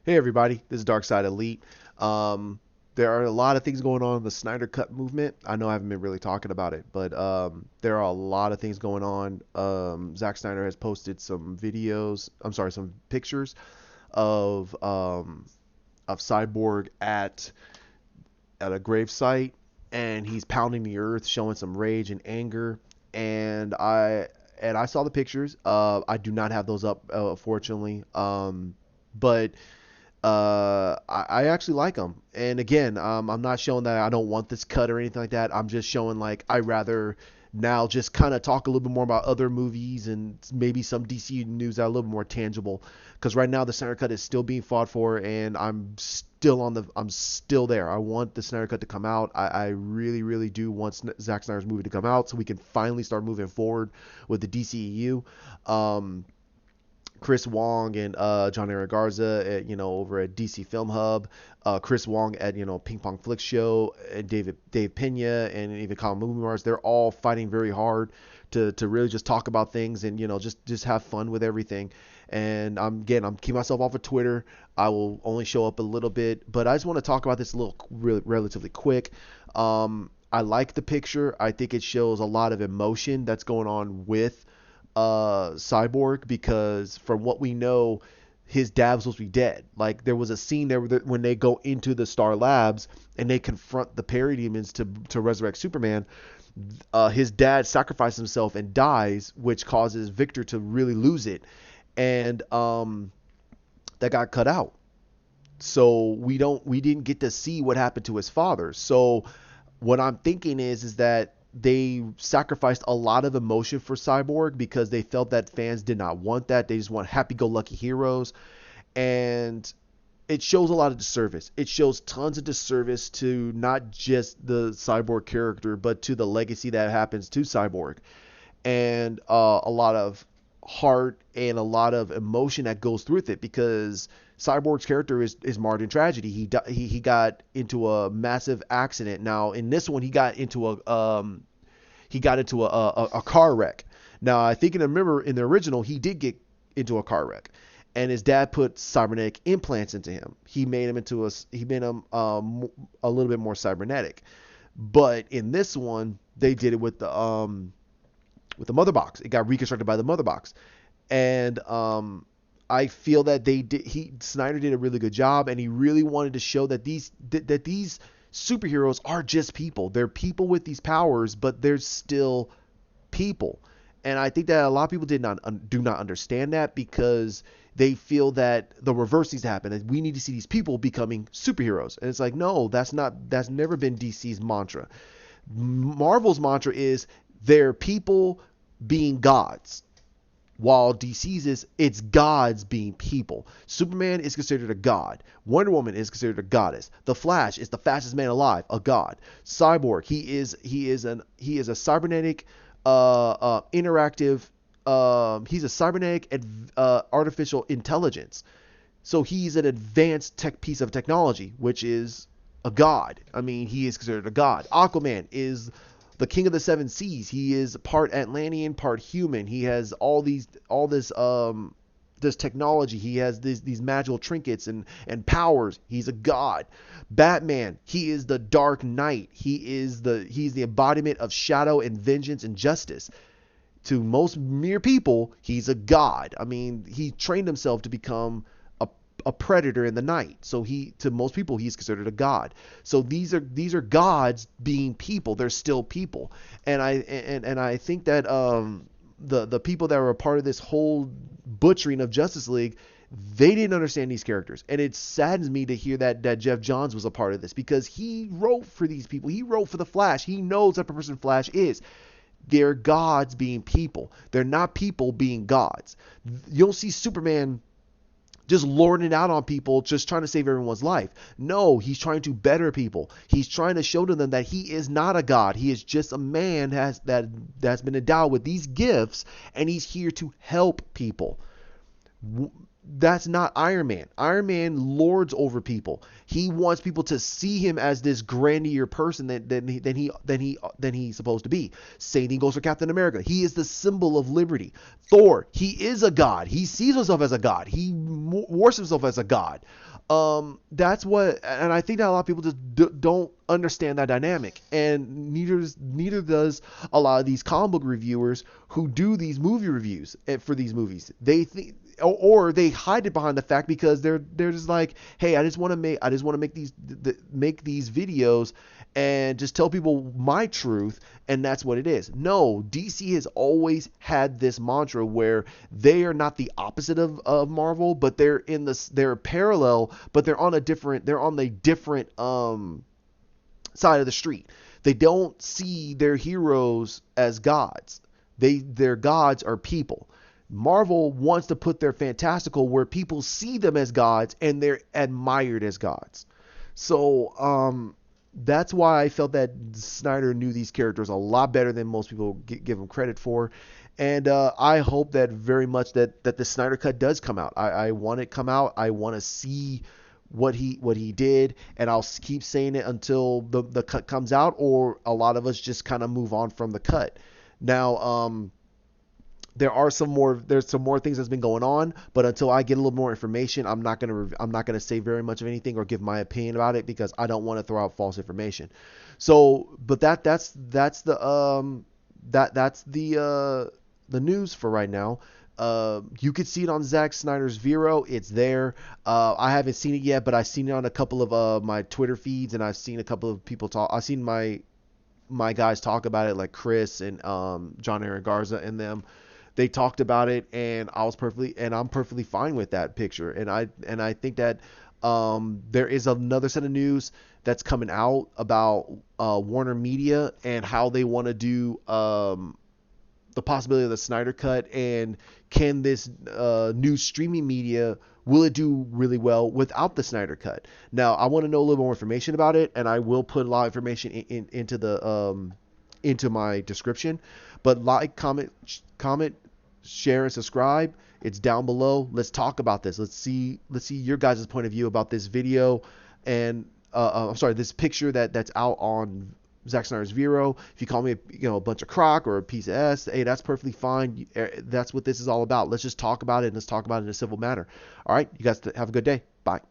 Hey everybody, this is Dark Side Elite. Um, there are a lot of things going on in the Snyder Cut movement. I know I haven't been really talking about it, but there are a lot of things going on. Zack Snyder has posted some videos. I'm sorry, some pictures of Cyborg at a grave site, and he's pounding the earth, showing some rage and anger. And I saw the pictures. I do not have those up, fortunately. But I actually like them. And again, I'm not showing that I don't want this cut or anything like that. I'm just showing like I rather now just kind of talk a little bit more about other movies and maybe some DC news that are a little bit more tangible. Because right now the Snyder Cut is still being fought for, and I'm still there. I want the Snyder Cut to come out. I really, really do want Zack Snyder's movie to come out so we can finally start moving forward with the DCEU. Chris Wong and John Aaron Garza at, over at DC Film Hub, Chris Wong at Ping Pong Flick Show, and Dave Pena, and even Colin Movie Mars. They're all fighting very hard to really just talk about things and just have fun with everything. And I'm keeping myself off of Twitter. I will only show up a little bit, but I just want to talk about this a little relatively quick. I like the picture. I think it shows a lot of emotion that's going on with Cyborg, because from what we know, his dad was supposed to be dead. Like, there was a scene there when they go into the Star Labs and they confront the parademons to resurrect Superman. His dad sacrifices himself and dies, which causes Victor to really lose it, and that got cut out. So we didn't get to see what happened to his father. So what I'm thinking is that they sacrificed a lot of emotion for Cyborg because they felt that fans did not want that. They just want happy-go-lucky heroes, and it shows a lot of disservice. It shows tons of disservice to not just the Cyborg character, but to the legacy that happens to Cyborg, and a lot of heart and a lot of emotion that goes through with it, because Cyborg's character is marred in tragedy. He got into a massive accident. Now in this one, he got into a car wreck. Now I think, and I remember in the original, he did get into a car wreck, and his dad put cybernetic implants into him. He made him a little bit more cybernetic. But in this one, they did it with the mother box. It got reconstructed by the mother box, and I feel that Snyder did a really good job, and he really wanted to show that these superheroes are just people. They're people with these powers, but they're still people. And I think that a lot of people do not understand that, because they feel that the reverse needs to happen. That we need to see these people becoming superheroes, and it's like, no, that's never been DC's mantra. Marvel's mantra is they're people being gods, while DC's is it's gods being people. Superman is considered a god. Wonder Woman is considered a goddess. The Flash is the fastest man alive, a god. Cyborg, he is a cybernetic interactive he's a cybernetic artificial intelligence. So he's an advanced piece of technology, which is a god. I mean, he is considered a god. Aquaman is the king of the seven seas. He is part Atlantean, part human. He has all this technology. He has these magical trinkets and powers. He's a god. Batman, he is the Dark Knight. He's the embodiment of shadow and vengeance and justice. To most mere people, he's a god. I mean, he trained himself to become a predator in the night. So to most people, he's considered a god. So these are gods being people. They're still people. And I think that the people that were a part of this whole butchering of Justice League, they didn't understand these characters. And it saddens me to hear that Jeff Johns was a part of this, because he wrote for these people. He wrote for the Flash. He knows what the person Flash is. They're gods being people. They're not people being gods. You'll see Superman just lording it out on people, just trying to save everyone's life. No, he's trying to better people. He's trying to show to them that he is not a god. He is just a man that's been endowed with these gifts, and he's here to help people. That's not Iron Man. Iron Man lords over people. He wants people to see him as this grandier person than he's supposed to be. Same thing goes for Captain America. He is the symbol of liberty. Thor, he is a god. He sees himself as a god. He worships himself as a god. That's what, and I think that a lot of people just don't understand that dynamic, and neither does a lot of these comic book reviewers who do these movie reviews for these movies. They think, or they hide it behind the fact because they're just like, hey, I just want to make these videos and just tell people my truth, and that's what it is. No, DC has always had this mantra where they are not the opposite of Marvel, but they're parallel, but they're on the different side of the street. They don't see their heroes as gods. Their gods are people. Marvel wants to put their fantastical where people see them as gods and they're admired as gods. So that's why I felt that Snyder knew these characters a lot better than most people give him credit for. And I hope that very much that the Snyder Cut does come out. I want it come out. I want to see what he did, and I'll keep saying it until the cut comes out, or a lot of us just kind of move on from the cut. Now, there's some more things that's been going on, but until I get a little more information, I'm not gonna say very much of anything or give my opinion about it because I don't want to throw out false information. So, but that's the news for right now. You could see it on Zack Snyder's Vero. It's there. I haven't seen it yet, but I've seen it on a couple of my Twitter feeds, and I've seen a couple of people talk. I've seen my guys talk about it, like Chris and John Aaron Garza and them. They talked about it, and I'm perfectly fine with that picture. And I think that there is another set of news that's coming out about Warner Media and how they want to do the possibility of the Snyder Cut, and can this new streaming media, will it do really well without the Snyder Cut? Now, I want to know a little more information about it, and I will put a lot of information into my description. But like, comment, share, and subscribe. It's down below. Let's talk about this. Let's see your guys' point of view about this video, and I'm sorry, this picture that's out on Zack Snyder's Vero. If you call me a bunch of crock or a piece of S, hey, that's perfectly fine. That's what this is all about. Let's just talk about it, and let's talk about it in a civil manner. All right, you guys have a good day. Bye.